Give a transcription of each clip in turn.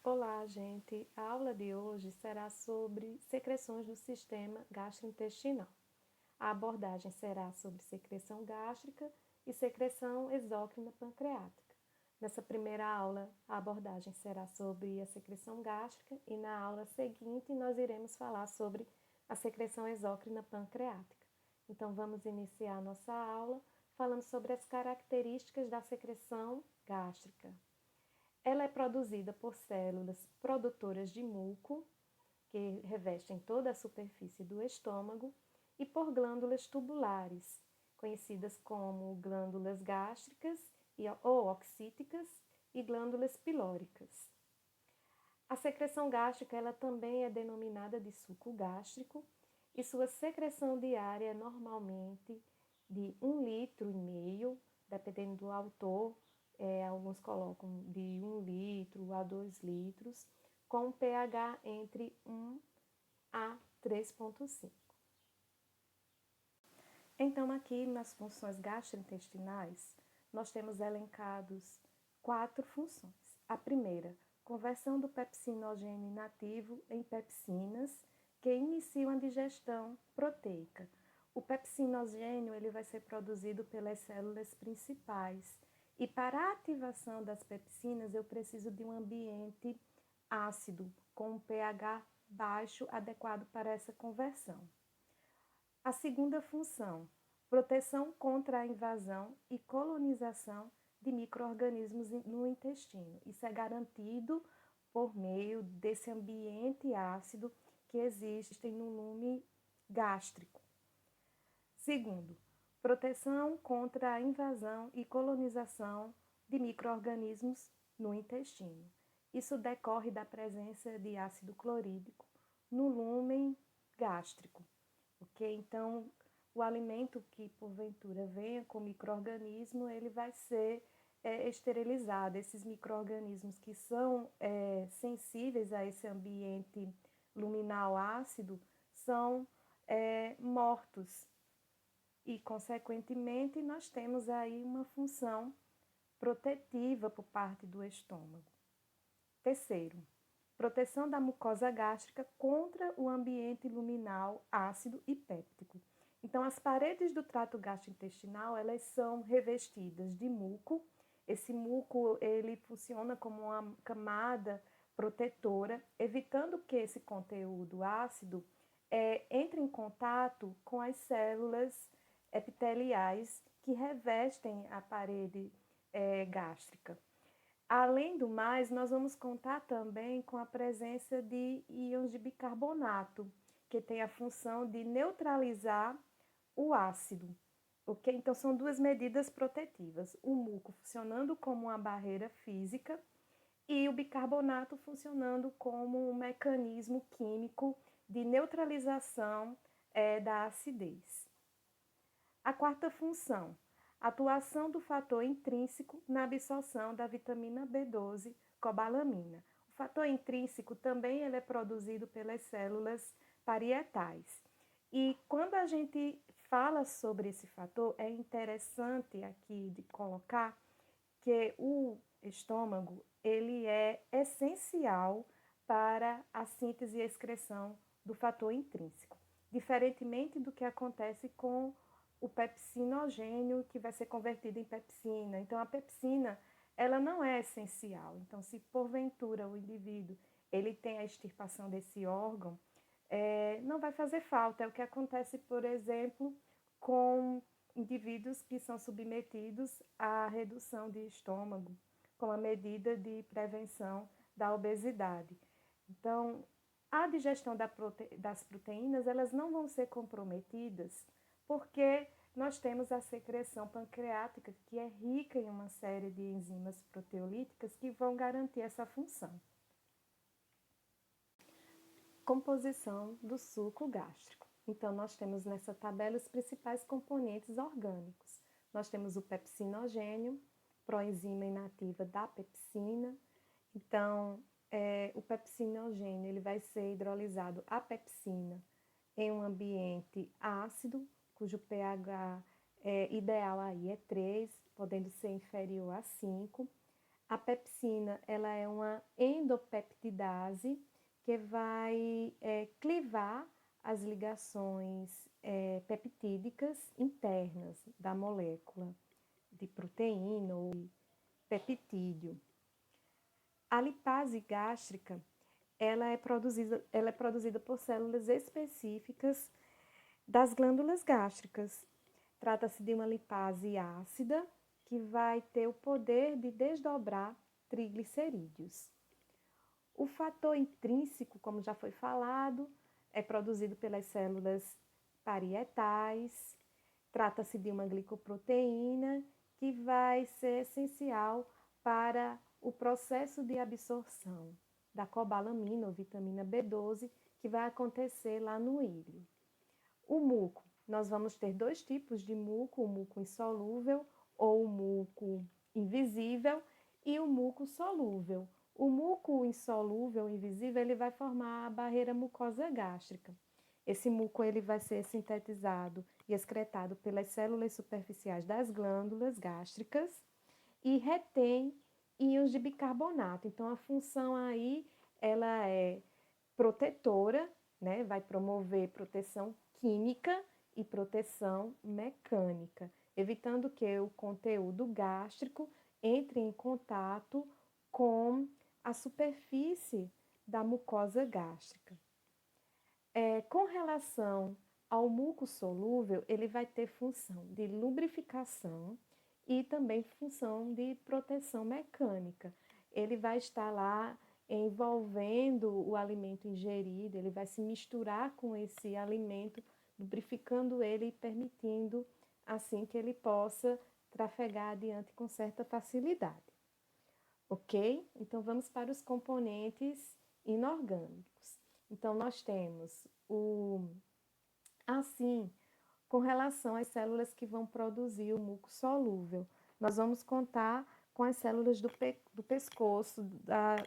Olá, gente! A aula de hoje será sobre secreções do sistema gastrointestinal. A abordagem será sobre secreção gástrica e secreção exócrina pancreática. Nessa primeira aula, a abordagem será sobre a secreção gástrica e na aula seguinte nós iremos falar sobre a secreção exócrina pancreática. Então vamos iniciar nossa aula falando sobre as características da secreção gástrica. Ela é produzida por células produtoras de muco, que revestem toda a superfície do estômago, e por glândulas tubulares, conhecidas como glândulas gástricas ou oxíticas e glândulas pilóricas. A secreção gástrica ela também é denominada de suco gástrico e sua secreção diária é normalmente de 1,5 litro, dependendo do autor, alguns colocam de 1 litro a 2 litros, com um pH entre 1 a 3,5. Então, aqui nas funções gastrointestinais, nós temos elencados 4 funções. A primeira, conversão do pepsinogênio inativo em pepsinas, que iniciam a digestão proteica. O pepsinogênio ele vai ser produzido pelas células principais. E para a ativação das pepsinas, eu preciso de um ambiente ácido, com um pH baixo, adequado para essa conversão. A segunda função, proteção contra a invasão e colonização de micro-organismos no intestino. Isso é garantido por meio desse ambiente ácido que existe no lume gástrico. Segundo, proteção contra a invasão e colonização de micro-organismos no intestino. Isso decorre da presença de ácido clorídrico no lúmen gástrico. Ok? Então, o alimento que porventura venha com micro-organismo, ele vai ser esterilizado. Esses micro-organismos que são sensíveis a esse ambiente luminal ácido são mortos. E, consequentemente, nós temos aí uma função protetiva por parte do estômago. Terceiro, proteção da mucosa gástrica contra o ambiente luminal ácido e péptico. Então, as paredes do trato gastrointestinal, elas são revestidas de muco. Esse muco, ele funciona como uma camada protetora, evitando que esse conteúdo ácido entre em contato com as células epiteliais que revestem a parede gástrica. Além do mais, nós vamos contar também com a presença de íons de bicarbonato, que tem a função de neutralizar o ácido. Ok? Então, são duas medidas protetivas. O muco funcionando como uma barreira física e o bicarbonato funcionando como um mecanismo químico de neutralização da acidez. A quarta função, atuação do fator intrínseco na absorção da vitamina B12, cobalamina. O fator intrínseco também ele é produzido pelas células parietais. E quando a gente fala sobre esse fator, é interessante aqui de colocar que o estômago ele é essencial para a síntese e excreção do fator intrínseco, diferentemente do que acontece com o pepsinogênio que vai ser convertido em pepsina. Então, a pepsina, ela não é essencial. Então, se porventura o indivíduo ele tem a extirpação desse órgão, não vai fazer falta. É o que acontece, por exemplo, com indivíduos que são submetidos à redução de estômago, como a medida de prevenção da obesidade. Então, a digestão das proteínas, elas não vão ser comprometidas, porque nós temos a secreção pancreática, que é rica em uma série de enzimas proteolíticas que vão garantir essa função. Composição do suco gástrico. Então, nós temos nessa tabela os principais componentes orgânicos. Nós temos o pepsinogênio, proenzima inativa da pepsina. Então, o pepsinogênio ele vai ser hidrolisado a pepsina em um ambiente ácido, cujo pH ideal aí é 3, podendo ser inferior a 5. A pepsina, ela é uma endopeptidase que vai clivar as ligações peptídicas internas da molécula de proteína ou peptídeo. A lipase gástrica, ela é produzida por células específicas das glândulas gástricas. Trata-se de uma lipase ácida que vai ter o poder de desdobrar triglicerídeos. O fator intrínseco, como já foi falado, é produzido pelas células parietais. Trata-se de uma glicoproteína que vai ser essencial para o processo de absorção da cobalamina ou vitamina B12 que vai acontecer lá no íleo. O muco, nós vamos ter dois tipos de muco, o muco insolúvel ou o muco invisível e o muco solúvel. O muco insolúvel, invisível, ele vai formar a barreira mucosa gástrica. Esse muco ele vai ser sintetizado e excretado pelas células superficiais das glândulas gástricas e retém íons de bicarbonato. Então, a função aí, ela é protetora, né? Vai promover proteção química e proteção mecânica, evitando que o conteúdo gástrico entre em contato com a superfície da mucosa gástrica. Com relação ao muco solúvel, ele vai ter função de lubrificação e também função de proteção mecânica. Ele vai estar lá envolvendo o alimento ingerido, ele vai se misturar com esse alimento, lubrificando ele e permitindo assim que ele possa trafegar adiante com certa facilidade. Ok? Então vamos para os componentes inorgânicos. Então nós temos com relação às células que vão produzir o muco solúvel, nós vamos contar com as células do pescoço,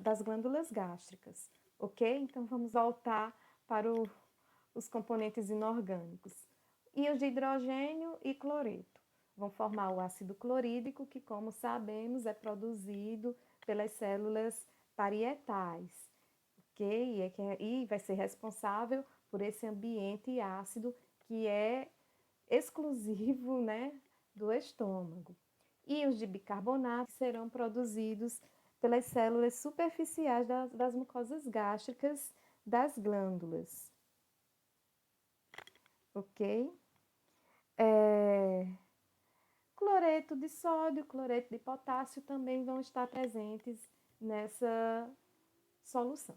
das glândulas gástricas, ok? Então, vamos voltar para os componentes inorgânicos. Íons de hidrogênio e cloreto vão formar o ácido clorídrico, que, como sabemos, é produzido pelas células parietais, ok? E vai ser responsável por esse ambiente ácido que é exclusivo, né, do estômago. Íons de bicarbonato serão produzidos pelas células superficiais das mucosas gástricas das glândulas. Ok? Cloreto de sódio, cloreto de potássio também vão estar presentes nessa solução.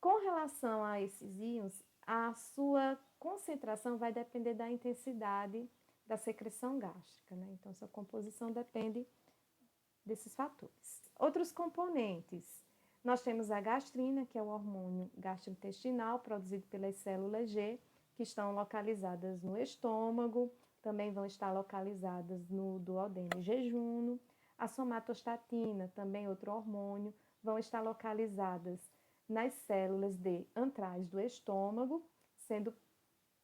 Com relação a esses íons, a sua concentração vai depender da intensidade da secreção gástrica, né? Então, sua composição depende desses fatores. Outros componentes, nós temos a gastrina, que é o hormônio gastrointestinal produzido pelas células G, que estão localizadas no estômago, também vão estar localizadas no duodeno e jejum. A somatostatina, também outro hormônio, vão estar localizadas nas células de antrais do estômago, sendo,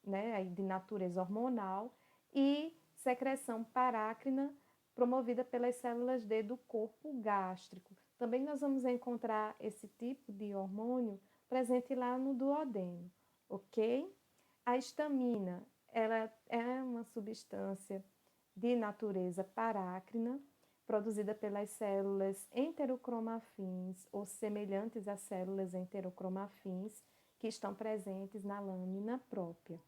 né, de natureza hormonal, e secreção parácrina promovida pelas células D do corpo gástrico. Também nós vamos encontrar esse tipo de hormônio presente lá no duodeno, ok? A histamina, ela é uma substância de natureza parácrina, produzida pelas células enterocromafins ou semelhantes às células enterocromafins que estão presentes na lâmina própria.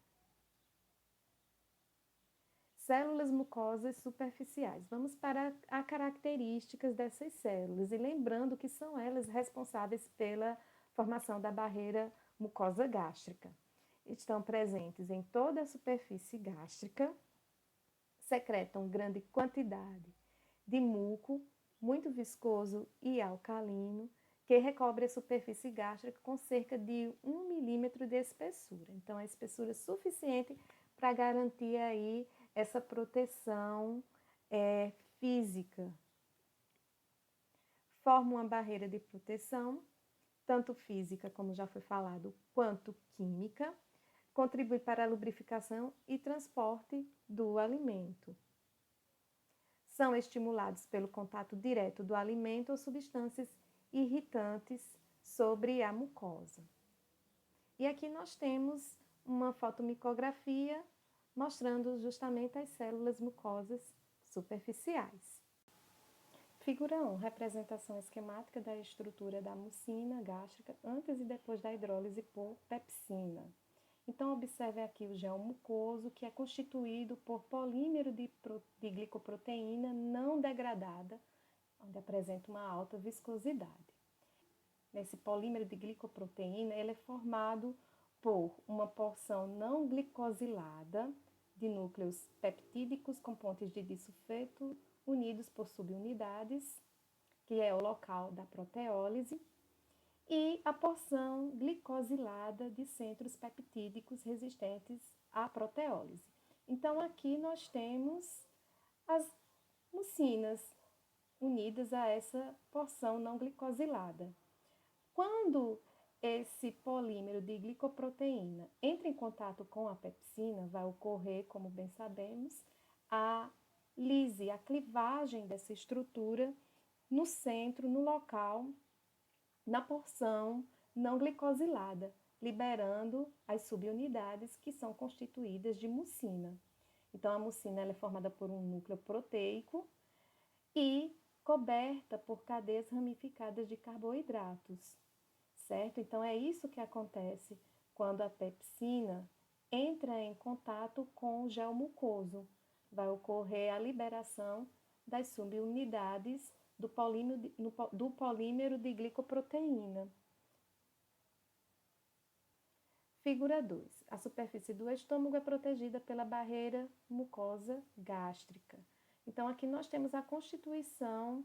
Células mucosas superficiais. Vamos para as características dessas células e lembrando que são elas responsáveis pela formação da barreira mucosa gástrica. Estão presentes em toda a superfície gástrica, secretam grande quantidade de muco, muito viscoso e alcalino, que recobre a superfície gástrica com cerca de 1 milímetro de espessura. Então, é espessura suficiente para garantir aí essa proteção física. Forma uma barreira de proteção, tanto física, como já foi falado, quanto química, contribui para a lubrificação e transporte do alimento. são estimulados pelo contato direto do alimento ou substâncias irritantes sobre a mucosa. E aqui nós temos uma fotomicografia mostrando justamente as células mucosas superficiais. Figura 1, representação esquemática da estrutura da mucina gástrica antes e depois da hidrólise por pepsina. Então, observe aqui o gel mucoso, que é constituído por polímero de glicoproteína não degradada, onde apresenta uma alta viscosidade. Nesse polímero de glicoproteína, ele é formado por uma porção não glicosilada de núcleos peptídicos com pontes de disulfeto unidos por subunidades, que é o local da proteólise, e a porção glicosilada de centros peptídicos resistentes à proteólise. Então, aqui nós temos as mucinas unidas a essa porção não glicosilada. Quando esse polímero de glicoproteína entra em contato com a pepsina, vai ocorrer, como bem sabemos, a lise, a clivagem dessa estrutura no centro, no local, na porção não glicosilada, liberando as subunidades que são constituídas de mucina. Então, a mucina ela é formada por um núcleo proteico e coberta por cadeias ramificadas de carboidratos, certo? Então, é isso que acontece quando a pepsina entra em contato com o gel mucoso. Vai ocorrer a liberação das subunidades do polímero de glicoproteína. Figura 2. A superfície do estômago é protegida pela barreira mucosa gástrica. Então, aqui nós temos a constituição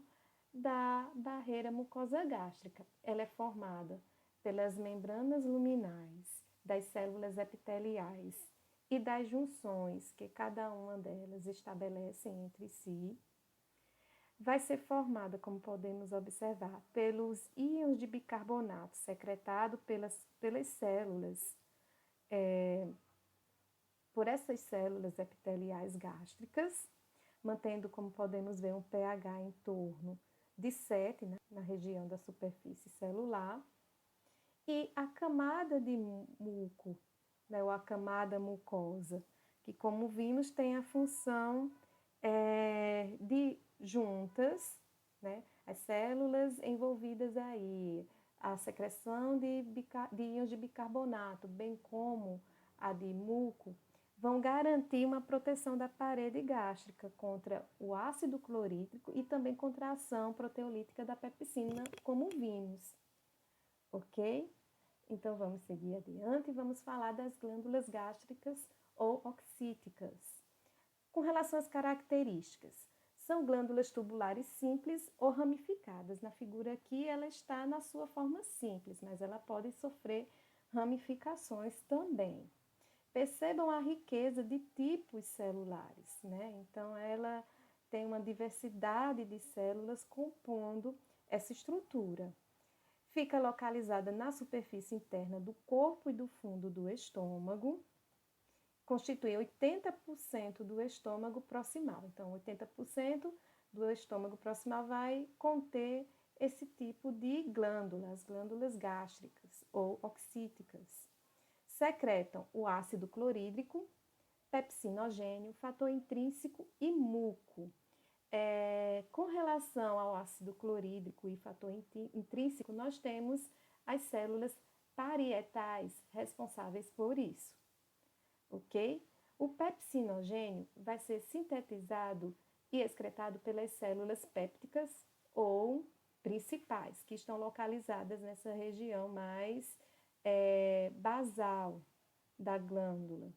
da barreira mucosa gástrica. Ela é formada pelas membranas luminais, das células epiteliais e das junções que cada uma delas estabelecem entre si. Vai ser formada, como podemos observar, pelos íons de bicarbonato secretado pelas células, por essas células epiteliais gástricas, mantendo, como podemos ver, um pH em torno de 7, né, na região da superfície celular, e a camada de muco, né, ou a camada mucosa, que, como vimos, tem a função de juntas, né, as células envolvidas aí, a secreção de íons de bicarbonato, bem como a de muco, vão garantir uma proteção da parede gástrica contra o ácido clorídrico e também contra a ação proteolítica da pepsina, como vimos. Ok? Então, vamos seguir adiante e vamos falar das glândulas gástricas ou oxíticas. Com relação às características, são glândulas tubulares simples ou ramificadas. Na figura aqui, ela está na sua forma simples, mas ela pode sofrer ramificações também. Percebam a riqueza de tipos celulares, né? Então, ela tem uma diversidade de células compondo essa estrutura. Fica localizada na superfície interna do corpo e do fundo do estômago. Constitui 80% do estômago proximal. Então, 80% do estômago proximal vai conter esse tipo de glândula, as glândulas gástricas ou oxíticas. Secretam o ácido clorídrico, pepsinogênio, fator intrínseco e muco. Com relação ao ácido clorídrico e fator intrínseco, nós temos as células parietais responsáveis por isso, ok? O pepsinogênio vai ser sintetizado e excretado pelas células pépticas ou principais, que estão localizadas nessa região mais basal da glândula.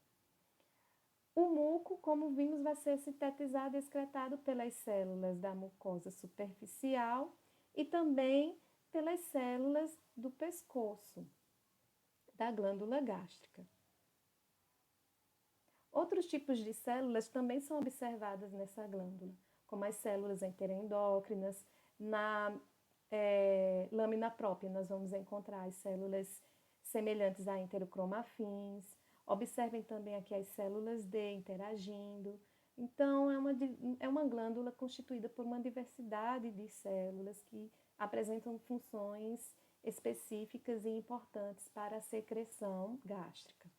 O muco, como vimos, vai ser sintetizado e excretado pelas células da mucosa superficial e também pelas células do pescoço, da glândula gástrica. Outros tipos de células também são observadas nessa glândula, como as células enteroendócrinas. Na lâmina própria, nós vamos encontrar as células semelhantes a enterocromafins. Observem também aqui as células D interagindo, Então, é uma glândula constituída por uma diversidade de células que apresentam funções específicas e importantes para a secreção gástrica.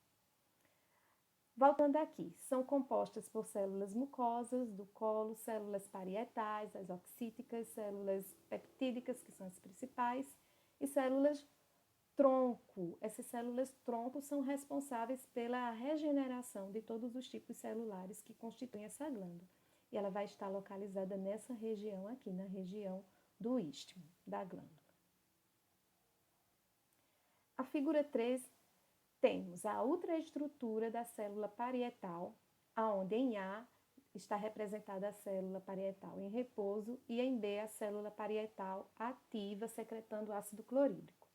Voltando aqui, são compostas por células mucosas do colo, células parietais, as oxíticas, células peptídicas, que são as principais, e células tronco. Essas células tronco são responsáveis pela regeneração de todos os tipos celulares que constituem essa glândula. E ela vai estar localizada nessa região aqui, na região do istmo da glândula. A figura 3, temos a ultraestrutura da célula parietal, aonde em A está representada a célula parietal em repouso e em B a célula parietal ativa, secretando ácido clorídrico.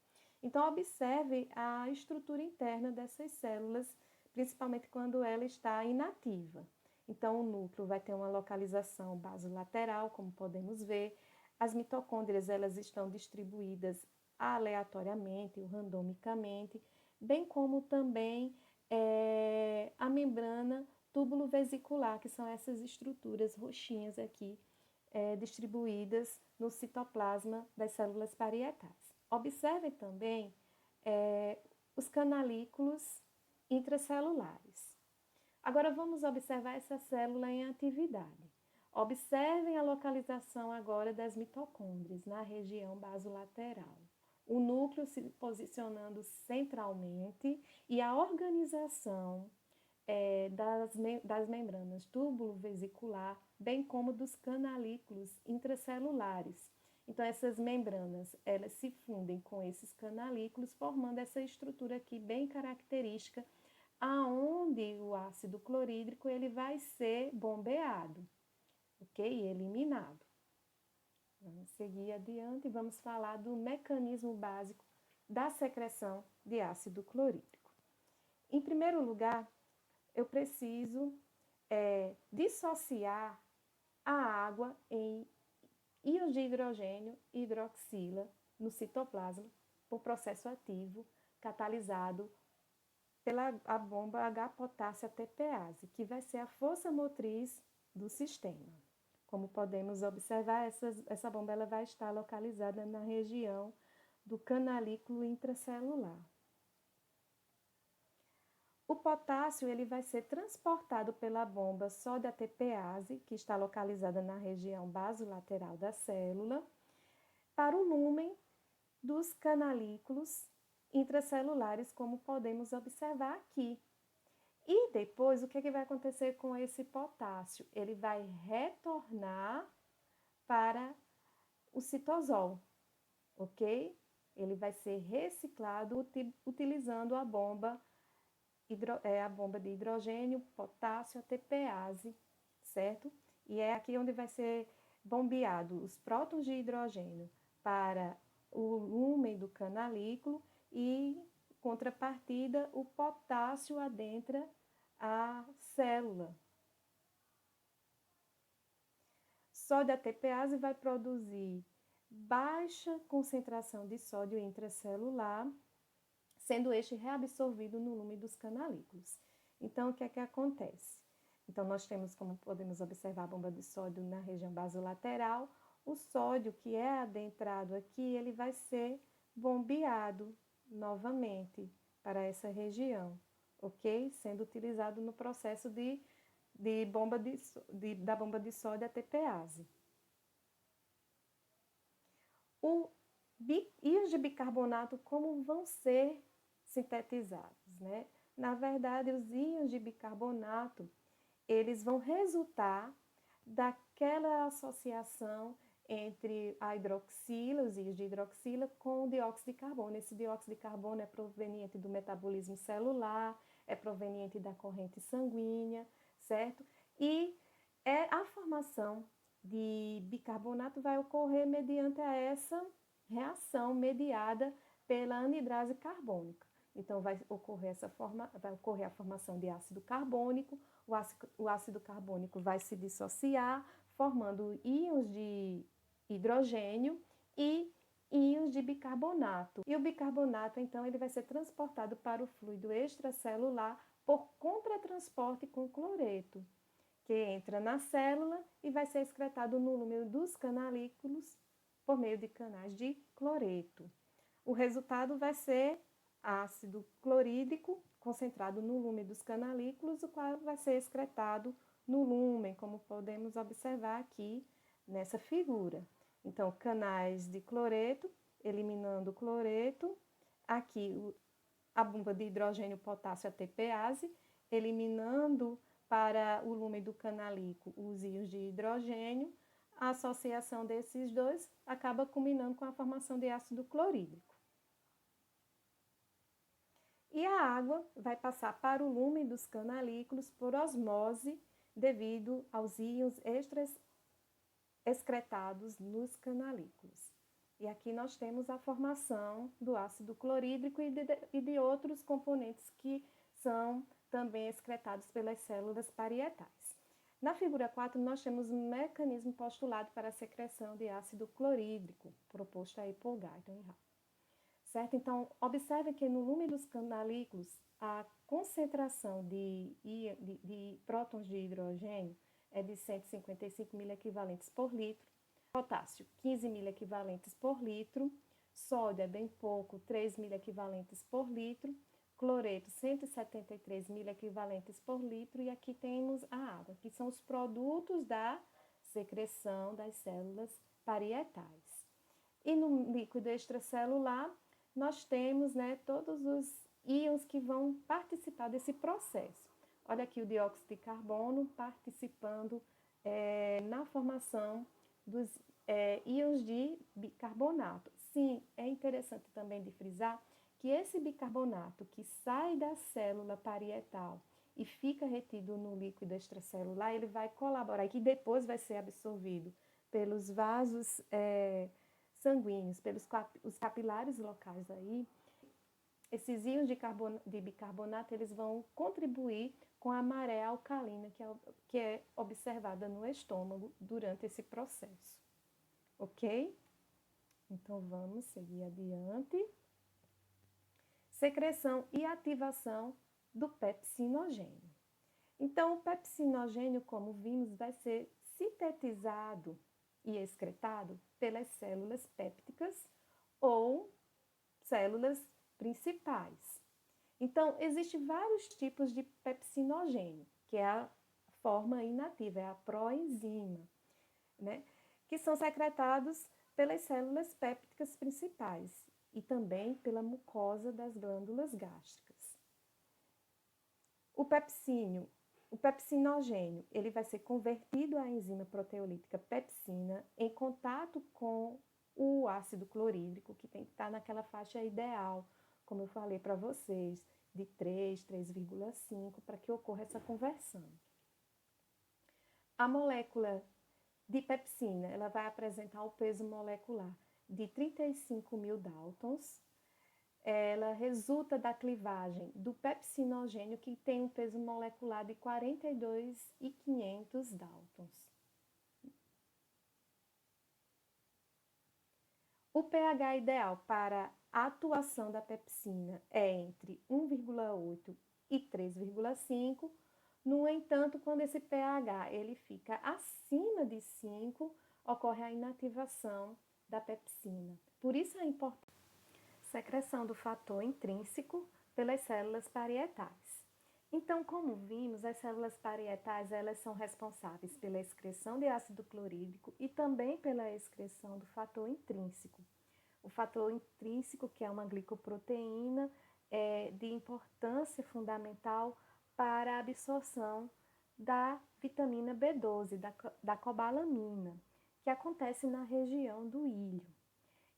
Então, observe a estrutura interna dessas células, principalmente quando ela está inativa. Então, o núcleo vai ter uma localização basolateral, como podemos ver. As mitocôndrias, elas estão distribuídas aleatoriamente ou randomicamente, bem como também a membrana túbulo-vesicular, que são essas estruturas roxinhas aqui, distribuídas no citoplasma das células parietais. Observem também os canalículos intracelulares. Agora vamos observar essa célula em atividade. Observem a localização agora das mitocôndrias na região basolateral. O núcleo se posicionando centralmente e a organização das membranas túbulo-vesicular, bem como dos canalículos intracelulares. Então, essas membranas, elas se fundem com esses canalículos, formando essa estrutura aqui bem característica, aonde o ácido clorídrico ele vai ser bombeado, ok? E eliminado. Vamos seguir adiante e vamos falar do mecanismo básico da secreção de ácido clorídrico. Em primeiro lugar, eu preciso dissociar a água em íons de hidrogênio e hidroxila no citoplasma por processo ativo catalisado pela a bomba H-potássio ATPase, que vai ser a força motriz do sistema. Como podemos observar, essa bomba ela vai estar localizada na região do canalículo intracelular. O potássio ele vai ser transportado pela bomba sódio-ATPase, que está localizada na região basolateral da célula, para o lúmen dos canalículos intracelulares, como podemos observar aqui. E depois, o que vai acontecer com esse potássio? Ele vai retornar para o citosol, ok? Ele vai ser reciclado utilizando a bomba de hidrogênio, potássio, ATPase, certo? E é aqui onde vai ser bombeado os prótons de hidrogênio para o lúmen do canalículo e, contrapartida, o potássio adentra a célula. Sódio ATPase vai produzir baixa concentração de sódio intracelular, sendo este reabsorvido no lume dos canalículos. Então, o que é que acontece? Então, nós temos, como podemos observar, a bomba de sódio na região basolateral. O sódio que é adentrado aqui, ele vai ser bombeado novamente para essa região, ok? Sendo utilizado no processo da bomba de sódio ATPase. Íons de bicarbonato, como vão ser sintetizados, né? Na verdade, os íons de bicarbonato, eles vão resultar daquela associação entre a hidroxila, os íons de hidroxila, com o dióxido de carbono. Esse dióxido de carbono é proveniente do metabolismo celular, é proveniente da corrente sanguínea, certo? E a formação de bicarbonato vai ocorrer mediante essa reação mediada pela anidrase carbônica. Então, vai ocorrer a formação de ácido carbônico, o ácido carbônico vai se dissociar, formando íons de hidrogênio e íons de bicarbonato. E o bicarbonato, então, ele vai ser transportado para o fluido extracelular por contratransporte com cloreto. que entra na célula e vai ser excretado no número dos canalículos por meio de canais de cloreto. O resultado vai ser ácido clorídrico concentrado no lumen dos canalículos, o qual vai ser excretado no lumen, como podemos observar aqui nessa figura. Então, canais de cloreto, eliminando o cloreto, aqui a bomba de hidrogênio potássio ATPase, eliminando para o lumen do canalículo os íons de hidrogênio. A associação desses dois acaba culminando com a formação de ácido clorídrico. E a água vai passar para o lumen dos canalículos por osmose devido aos íons extras excretados nos canalículos. E aqui nós temos a formação do ácido clorídrico e de outros componentes que são também excretados pelas células parietais. Na figura 4, nós temos um mecanismo postulado para a secreção de ácido clorídrico, proposto aí por Guyton e Hall. Certo? Então, observe que no lumen dos canalículos, a concentração de prótons de hidrogênio é de 155 mil equivalentes por litro, potássio, 15 mil equivalentes por litro, sódio é bem pouco, 3 mil equivalentes por litro, cloreto, 173 mil equivalentes por litro, e aqui temos a água, que são os produtos da secreção das células parietais. E no líquido extracelular, nós temos, todos os íons que vão participar desse processo. Olha aqui o dióxido de carbono participando na formação dos íons de bicarbonato. Sim, é interessante também de frisar que esse bicarbonato que sai da célula parietal e fica retido no líquido extracelular, ele vai colaborar, e que depois vai ser absorvido pelos vasos sanguíneos, pelos os capilares locais aí. Esses íons de bicarbonato, eles vão contribuir com a maré alcalina que é observada no estômago durante esse processo. Ok? Então, vamos seguir adiante. Secreção e ativação do pepsinogênio. Então, o pepsinogênio, como vimos, vai ser sintetizado e excretado pelas células pépticas ou células principais. Então, existem vários tipos de pepsinogênio, que é a forma inativa, é a proenzima, que são secretados pelas células pépticas principais e também pela mucosa das glândulas gástricas. O pepsinogênio, ele vai ser convertido à enzima proteolítica pepsina em contato com o ácido clorídrico, que tem que estar naquela faixa ideal, como eu falei para vocês, de 3, 3,5, para que ocorra essa conversão. A molécula de pepsina, ela vai apresentar o peso molecular de 35 mil Daltons. Ela resulta da clivagem do pepsinogênio, que tem um peso molecular de 42.500 Daltons. O pH ideal para a atuação da pepsina é entre 1,8 e 3,5. No entanto, quando esse pH ele fica acima de 5, ocorre a inativação da pepsina. Por isso a importante secreção do fator intrínseco pelas células parietais. Então, como vimos, as células parietais elas são responsáveis pela excreção de ácido clorídrico e também pela excreção do fator intrínseco. O fator intrínseco, que é uma glicoproteína, é de importância fundamental para a absorção da vitamina B12, da cobalamina, que acontece na região do ilho.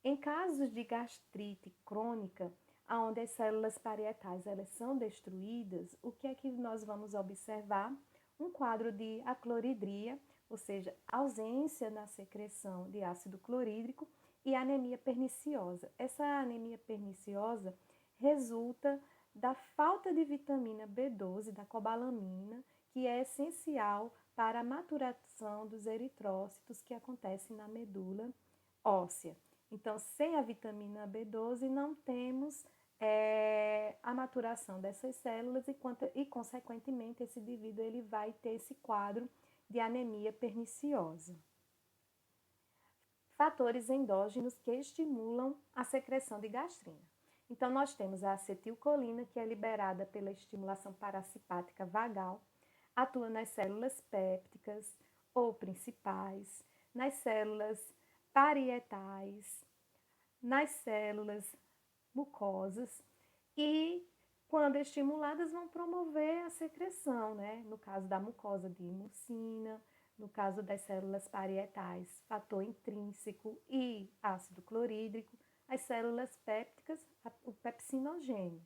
Em casos de gastrite crônica, onde as células parietais elas são destruídas, o que é que nós vamos observar? Um quadro de acloridria, ou seja, ausência na secreção de ácido clorídrico, e anemia perniciosa. Essa anemia perniciosa resulta da falta de vitamina B12, da cobalamina, que é essencial para a maturação dos eritrócitos que acontece na medula óssea. Então, sem a vitamina B12, não temos a maturação dessas células e, consequentemente, esse indivíduo ele vai ter esse quadro de anemia perniciosa. Fatores endógenos que estimulam a secreção de gastrina. Então, nós temos a acetilcolina, que é liberada pela estimulação parasimpática vagal, atua nas células pépticas ou principais, nas células parietais, nas células mucosas e, quando estimuladas, vão promover a secreção, né? No caso da mucosa de mucina, no caso das células parietais, fator intrínseco e ácido clorídrico, as células pépticas, o pepsinogênio.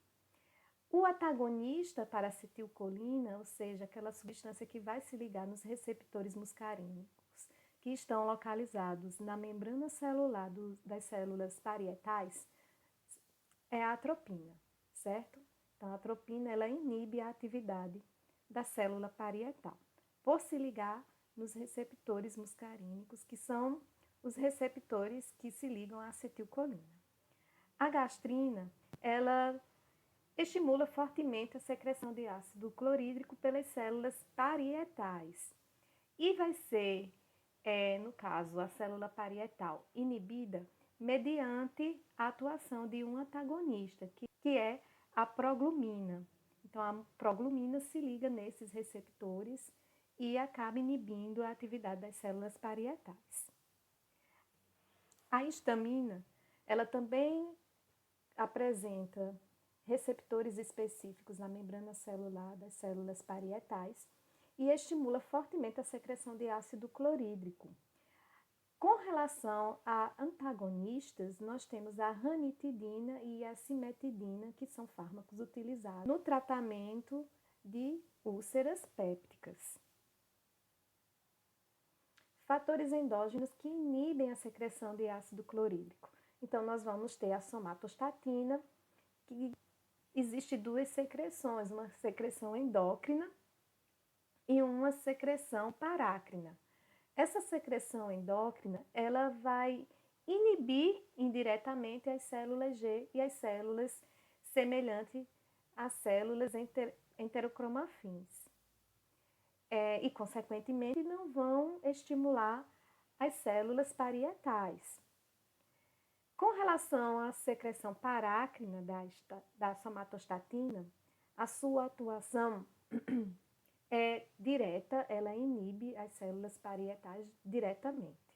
O antagonista para a acetilcolina, ou seja, aquela substância que vai se ligar nos receptores muscarínicos, que estão localizados na membrana celular das células parietais, é a atropina, certo? Então, a atropina ela inibe a atividade da célula parietal, por se ligar nos receptores muscarínicos, que são os receptores que se ligam à acetilcolina. A gastrina, ela estimula fortemente a secreção de ácido clorídrico pelas células parietais e vai ser, no caso, a célula parietal inibida mediante a atuação de um antagonista, que é a proglumina. Então, a proglumina se liga nesses receptores e acaba inibindo a atividade das células parietais. A histamina, ela também apresenta receptores específicos na membrana celular das células parietais e estimula fortemente a secreção de ácido clorídrico. Com relação a antagonistas, nós temos a ranitidina e a cimetidina, que são fármacos utilizados no tratamento de úlceras pépticas. Fatores endógenos que inibem a secreção de ácido clorídrico. Então, nós vamos ter a somatostatina, que existe duas secreções, uma secreção endócrina e uma secreção parácrina. Essa secreção endócrina, ela vai inibir indiretamente as células G e as células semelhantes às células enterocromafins. E, consequentemente, não vão estimular as células parietais. Com relação à secreção parácrina da somatostatina, a sua atuação é direta, ela inibe as células parietais diretamente.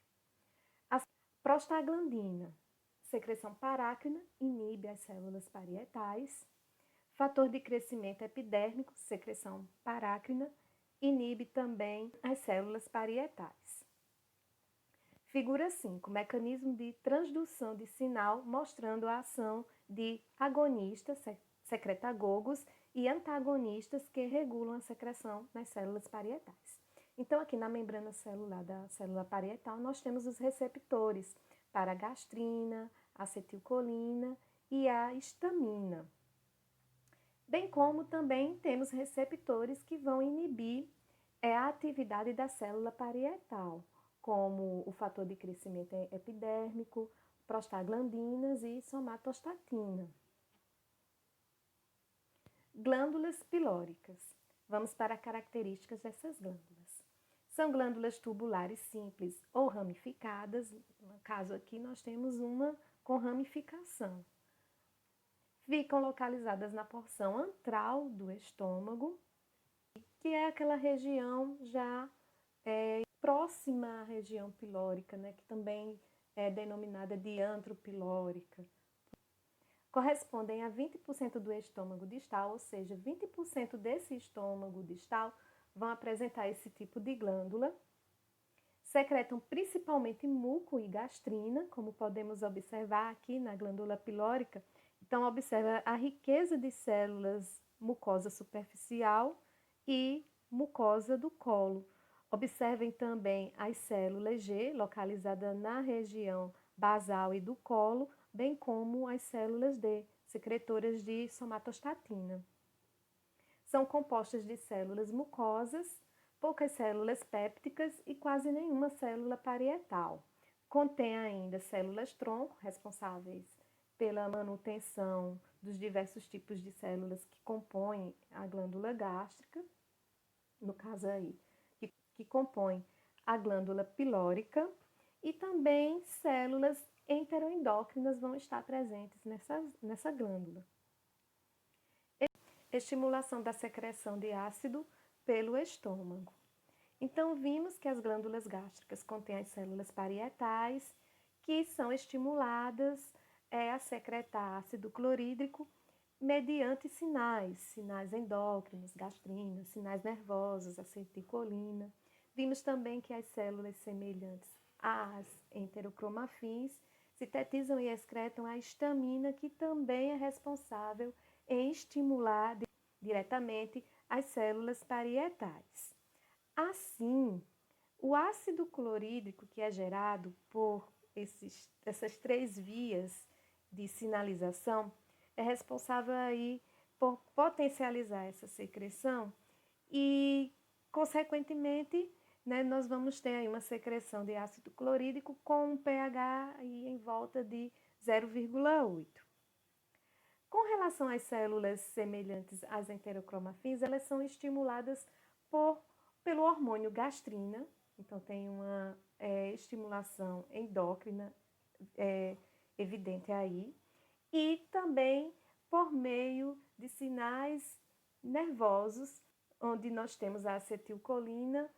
A prostaglandina, secreção parácrina, inibe as células parietais. Fator de crescimento epidérmico, secreção parácrina, inibe também as células parietais. Figura 5, mecanismo de transdução de sinal mostrando a ação de agonistas, secretagogos, e antagonistas que regulam a secreção nas células parietais. Então, aqui na membrana celular da célula parietal, nós temos os receptores para a gastrina, acetilcolina e a histamina. Bem como também temos receptores que vão inibir a atividade da célula parietal, como o fator de crescimento epidérmico, prostaglandinas e somatostatina. Glândulas pilóricas. Vamos para características dessas glândulas. São glândulas tubulares simples ou ramificadas. No caso aqui, nós temos uma com ramificação. Ficam localizadas na porção antral do estômago, que é aquela região já próxima à região pilórica, né, que também é denominada de antropilórica. Correspondem a 20% do estômago distal, ou seja, 20% desse estômago distal vão apresentar esse tipo de glândula. Secretam principalmente muco e gastrina, como podemos observar aqui na glândula pilórica. Então, observa a riqueza de células mucosa superficial e mucosa do colo. Observem também as células G, localizadas na região basal e do colo, bem como as células D, secretoras de somatostatina. São compostas de células mucosas, poucas células pépticas e quase nenhuma célula parietal. Contém ainda células tronco, responsáveis pela manutenção dos diversos tipos de células que compõem a glândula gástrica, no caso aí, que compõem a glândula pilórica, e também células enteroendócrinas vão estar presentes nessa glândula. Estimulação da secreção de ácido pelo estômago. Então, vimos que as glândulas gástricas contêm as células parietais, que são estimuladas a secretar ácido clorídrico mediante sinais endócrinos, gastrina, sinais nervosos, acetilcolina. Vimos também que as células semelhantes às enterocromafins sintetizam e excretam a histamina, que também é responsável em estimular diretamente as células parietais. Assim, o ácido clorídrico que é gerado por essas três vias de sinalização é responsável aí por potencializar essa secreção e, consequentemente, né, nós vamos ter aí uma secreção de ácido clorídrico com um pH aí em volta de 0,8. Com relação às células semelhantes às enterocromafins, elas são estimuladas pelo hormônio gastrina, então tem uma estimulação endócrina evidente aí, e também por meio de sinais nervosos, onde nós temos a acetilcolina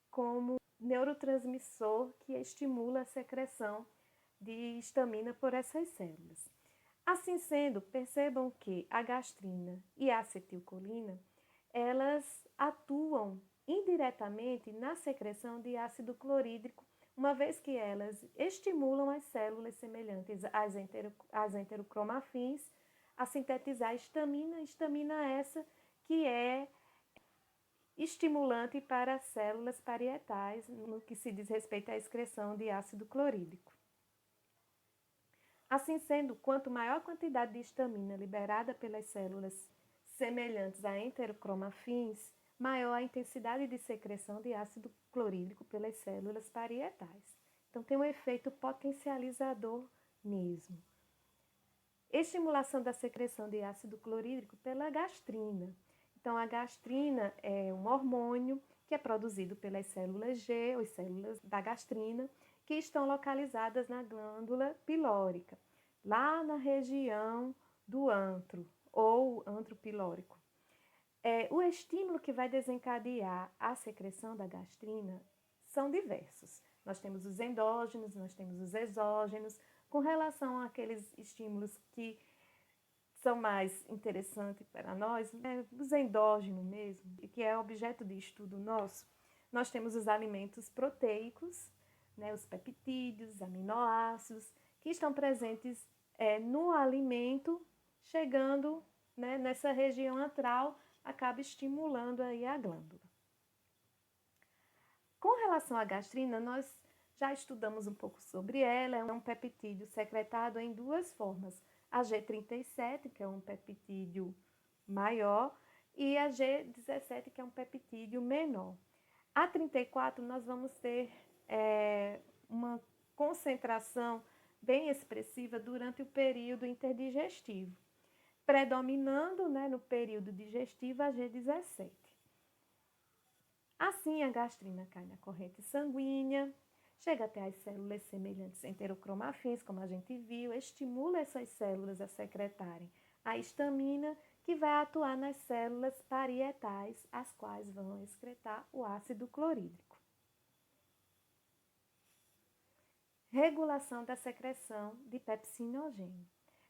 como neurotransmissor que estimula a secreção de histamina por essas células. Assim sendo, percebam que a gastrina e a acetilcolina, elas atuam indiretamente na secreção de ácido clorídrico, uma vez que elas estimulam as células semelhantes às enterocromafins a sintetizar histamina essa que é estimulante para as células parietais no que se diz respeito à excreção de ácido clorídrico. Assim sendo, quanto maior a quantidade de histamina liberada pelas células semelhantes a enterocromafins, maior a intensidade de secreção de ácido clorídrico pelas células parietais. Então, tem um efeito potencializador mesmo. Estimulação da secreção de ácido clorídrico pela gastrina. Então, a gastrina é um hormônio que é produzido pelas células G, ou células da gastrina, que estão localizadas na glândula pilórica, lá na região do antro, ou antro pilórico. O estímulo que vai desencadear a secreção da gastrina são diversos. Nós temos os endógenos, nós temos os exógenos. Com relação àqueles estímulos que são mais interessantes para nós, os endógenos mesmo, que é objeto de estudo nosso, nós temos os alimentos proteicos, os peptídeos, aminoácidos, que estão presentes no alimento, chegando nessa região antral, acaba estimulando aí a glândula. Com relação à gastrina, nós já estudamos um pouco sobre ela. É um peptídeo secretado em duas formas: a G37, que é um peptídeo maior, e a G17, que é um peptídeo menor. A 34 nós vamos ter uma concentração bem expressiva durante o período interdigestivo, predominando no período digestivo a G17. Assim, a gastrina cai na corrente sanguínea, chega até as células semelhantes enterocromafins, como a gente viu, estimula essas células a secretarem a histamina, que vai atuar nas células parietais, as quais vão excretar o ácido clorídrico. Regulação da secreção de pepsinogênio.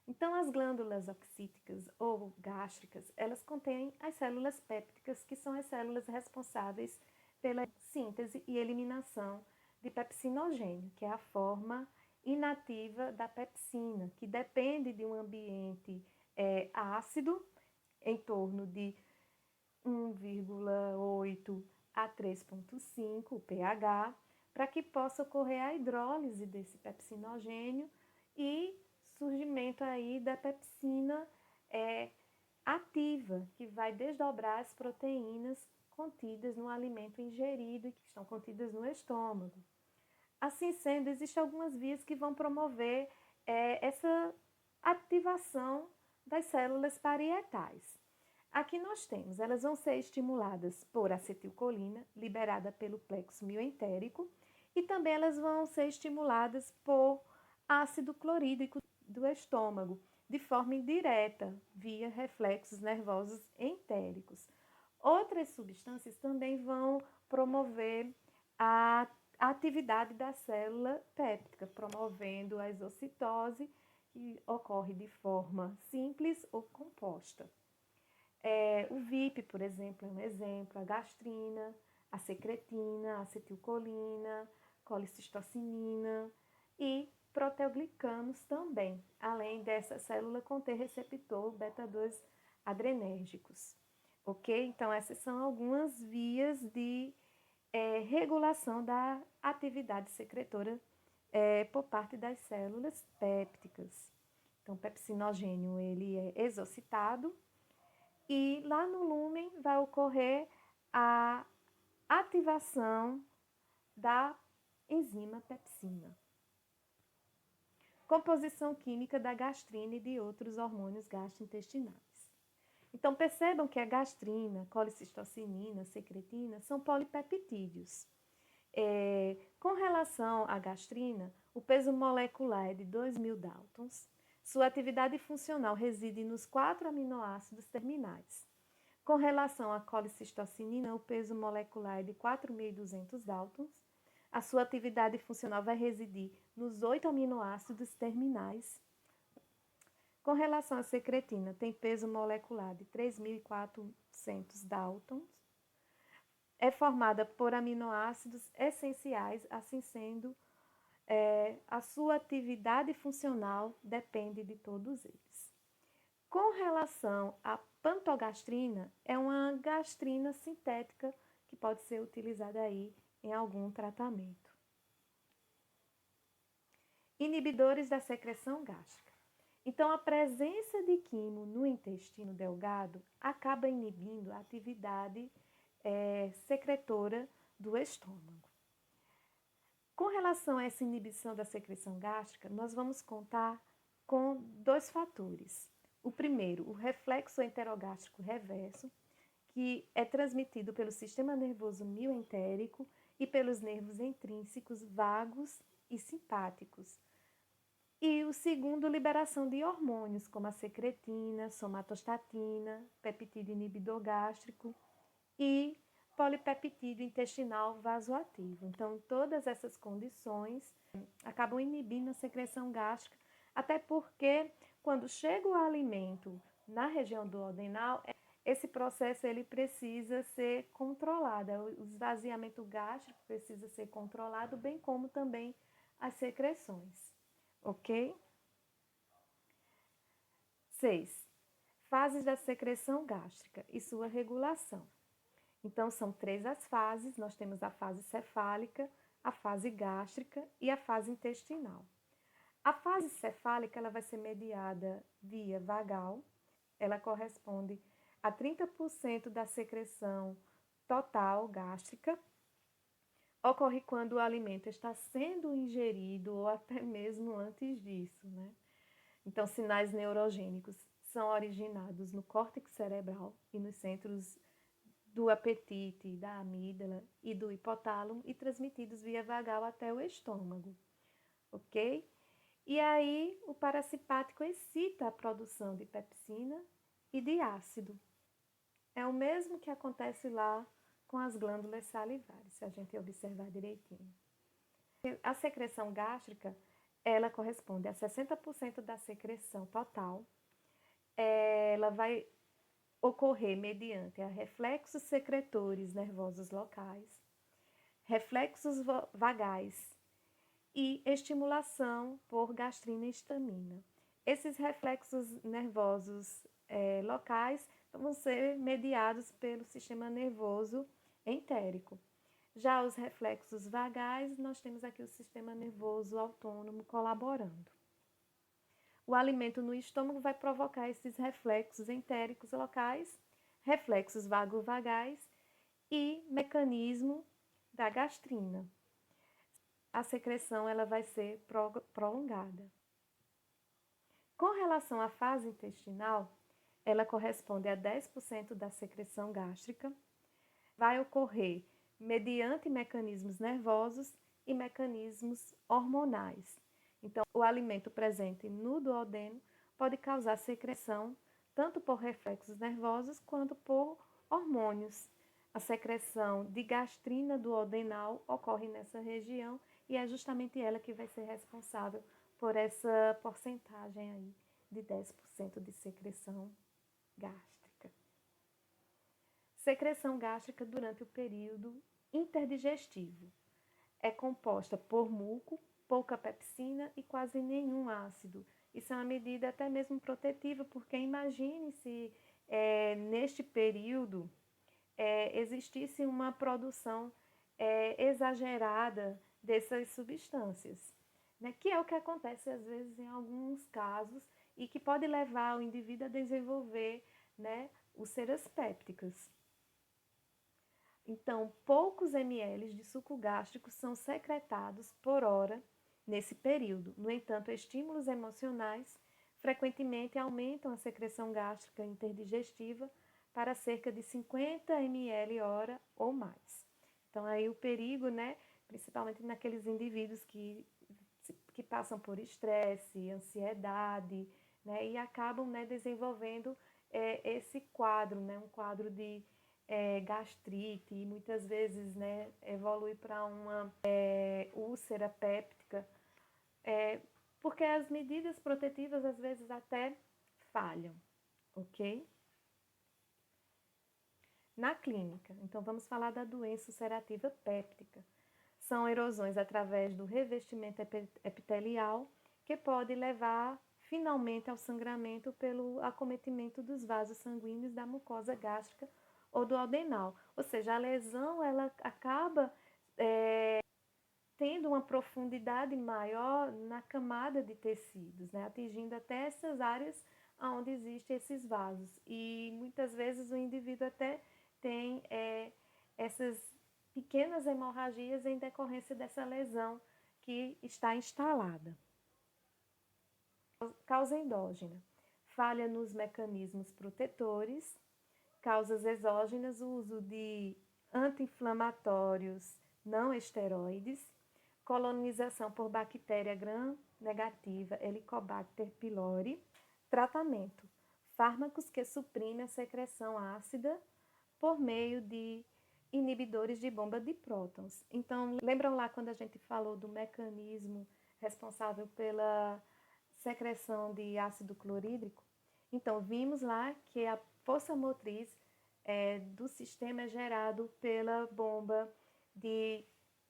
Então, as glândulas oxíticas ou gástricas, elas contêm as células pépticas, que são as células responsáveis pela síntese e eliminação de pepsinogênio, que é a forma inativa da pepsina, que depende de um ambiente ácido, em torno de 1,8 a 3,5 pH, para que possa ocorrer a hidrólise desse pepsinogênio e surgimento aí da pepsina ativa, que vai desdobrar as proteínas contidas no alimento ingerido e que estão contidas no estômago. Assim sendo, existem algumas vias que vão promover essa ativação das células parietais. Aqui nós temos, elas vão ser estimuladas por acetilcolina, liberada pelo plexo mioentérico, e também elas vão ser estimuladas por ácido clorídrico do estômago, de forma indireta, via reflexos nervosos entéricos. Outras substâncias também vão promover a atividade da célula péptica, promovendo a exocitose, que ocorre de forma simples ou composta. O VIP, por exemplo, é um exemplo, a gastrina, a secretina, a acetilcolina, colicistocinina e proteoglicanos também, além dessa célula conter receptor beta-2 adrenérgicos. Ok? Então, essas são algumas vias de regulação da atividade secretora por parte das células pépticas. Então, o pepsinogênio ele é exocitado e lá no lúmen vai ocorrer a ativação da enzima pepsina. Composição química da gastrina e de outros hormônios gastrointestinais. Então, percebam que a gastrina, colicistocinina, secretina são polipeptídeos. Com relação à gastrina, o peso molecular é de 2.000 Daltons. Sua atividade funcional reside nos 4 aminoácidos terminais. Com relação à colicistocinina, o peso molecular é de 4.200 Daltons. A sua atividade funcional vai residir nos 8 aminoácidos terminais. Com relação à secretina, tem peso molecular de 3.400 Daltons. É formada por aminoácidos essenciais, assim sendo, a sua atividade funcional depende de todos eles. Com relação à pantogastrina, é uma gastrina sintética que pode ser utilizada aí em algum tratamento. Inibidores da secreção gástrica. Então, a presença de quimo no intestino delgado acaba inibindo a atividade secretora do estômago. Com relação a essa inibição da secreção gástrica, nós vamos contar com 2 fatores. O primeiro, o reflexo enterogástrico reverso, que é transmitido pelo sistema nervoso mioentérico e pelos nervos intrínsecos vagos e simpáticos. E o segundo, liberação de hormônios, como a secretina, somatostatina, peptídeo inibidor gástrico e polipeptídeo intestinal vasoativo. Então, todas essas condições acabam inibindo a secreção gástrica, até porque quando chega o alimento na região duodenal, esse processo ele precisa ser controlado. O esvaziamento gástrico precisa ser controlado, bem como também as secreções. Ok? 6. Fases da secreção gástrica e sua regulação. Então, são 3 as fases. Nós temos a fase cefálica, a fase gástrica e a fase intestinal. A fase cefálica ela vai ser mediada via vagal. Ela corresponde a 30% da secreção total gástrica. Ocorre quando o alimento está sendo ingerido ou até mesmo antes disso, né? Então, sinais neurogênicos são originados no córtex cerebral e nos centros do apetite, da amígdala e do hipotálamo e transmitidos via vagal até o estômago, ok? E aí, o parasimpático excita a produção de pepsina e de ácido. É o mesmo que acontece lá com as glândulas salivares, se a gente observar direitinho. A secreção gástrica, ela corresponde a 60% da secreção total. Ela vai ocorrer mediante a reflexos secretores nervosos locais, reflexos vagais e estimulação por gastrina e histamina. Esses reflexos nervosos locais vão ser mediados pelo sistema nervoso entérico. Já os reflexos vagais, nós temos aqui o sistema nervoso autônomo colaborando. O alimento no estômago vai provocar esses reflexos entéricos locais, reflexos vagovagais e mecanismo da gastrina. A secreção ela vai ser prolongada. Com relação à fase intestinal, ela corresponde a 10% da secreção gástrica, vai ocorrer mediante mecanismos nervosos e mecanismos hormonais. Então, o alimento presente no duodeno pode causar secreção tanto por reflexos nervosos quanto por hormônios. A secreção de gastrina duodenal ocorre nessa região e é justamente ela que vai ser responsável por essa porcentagem aí de 10% de secreção gástrica. Secreção gástrica durante o período interdigestivo. É composta por muco, pouca pepsina e quase nenhum ácido. Isso é uma medida até mesmo protetiva, porque imagine se neste período existisse uma produção exagerada dessas substâncias, né? Que é o que acontece às vezes em alguns casos e que pode levar o indivíduo a desenvolver, né, úlceras pépticas. Então, poucos ml de suco gástrico são secretados por hora nesse período. No entanto, estímulos emocionais frequentemente aumentam a secreção gástrica interdigestiva para cerca de 50 ml hora ou mais. Então, aí o perigo, né, principalmente naqueles indivíduos que passam por estresse, ansiedade, né, e acabam, né, desenvolvendo esse quadro, né, um quadro de gastrite e muitas vezes, né, evolui para uma úlcera péptica, porque as medidas protetivas às vezes até falham, ok? Na clínica, então vamos falar da doença ulcerativa péptica. São erosões através do revestimento epitelial que pode levar finalmente ao sangramento pelo acometimento dos vasos sanguíneos da mucosa gástrica ou do duodenal. Ou seja, a lesão ela acaba tendo uma profundidade maior na camada de tecidos, né? Atingindo até essas áreas onde existem esses vasos. E muitas vezes o indivíduo até tem essas pequenas hemorragias em decorrência dessa lesão que está instalada. Causa endógena. Falha nos mecanismos protetores. Causas exógenas, o uso de anti-inflamatórios não esteroides. Colonização por bactéria gram-negativa Helicobacter pylori. Tratamento. Fármacos que suprimem a secreção ácida por meio de inibidores de bomba de prótons. Então, lembram lá quando a gente falou do mecanismo responsável pela secreção de ácido clorídrico? Então, vimos lá que a força motriz do sistema é gerado pela bomba de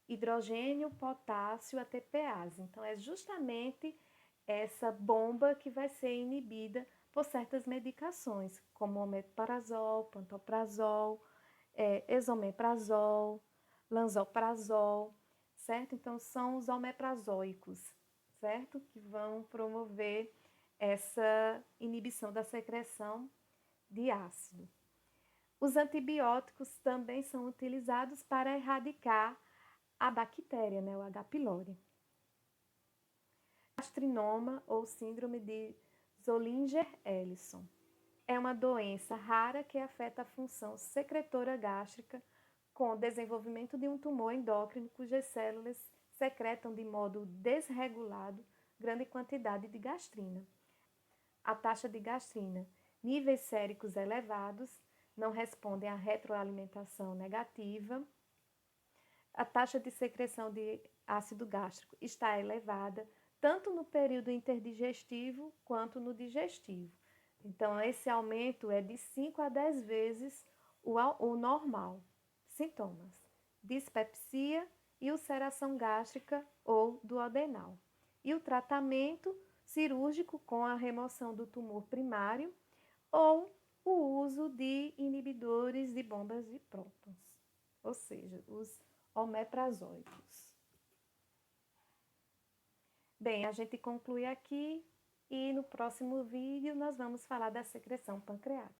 hidrogênio, potássio, ATPase. Então, é justamente essa bomba que vai ser inibida por certas medicações, como omeprazol, pantoprazol, esomeprazol, lansoprazol, certo? Então, são os omeprazóicos, certo? Que vão promover essa inibição da secreção de ácido. Os antibióticos também são utilizados para erradicar a bactéria, né, o H. pylori. Gastrinoma ou síndrome de Zollinger-Ellison. É uma doença rara que afeta a função secretora gástrica com o desenvolvimento de um tumor endócrino cujas células secretam de modo desregulado grande quantidade de gastrina. A taxa de gastrina, níveis séricos elevados, não respondem à retroalimentação negativa. A taxa de secreção de ácido gástrico está elevada, tanto no período interdigestivo quanto no digestivo. Então, esse aumento é de 5 a 10 vezes o normal. Sintomas: dispepsia e ulceração gástrica ou duodenal. E o tratamento cirúrgico com a remoção do tumor primário ou o uso de inibidores de bombas de prótons, ou seja, os omeprazóicos. Bem, a gente conclui aqui e no próximo vídeo nós vamos falar da secreção pancreática.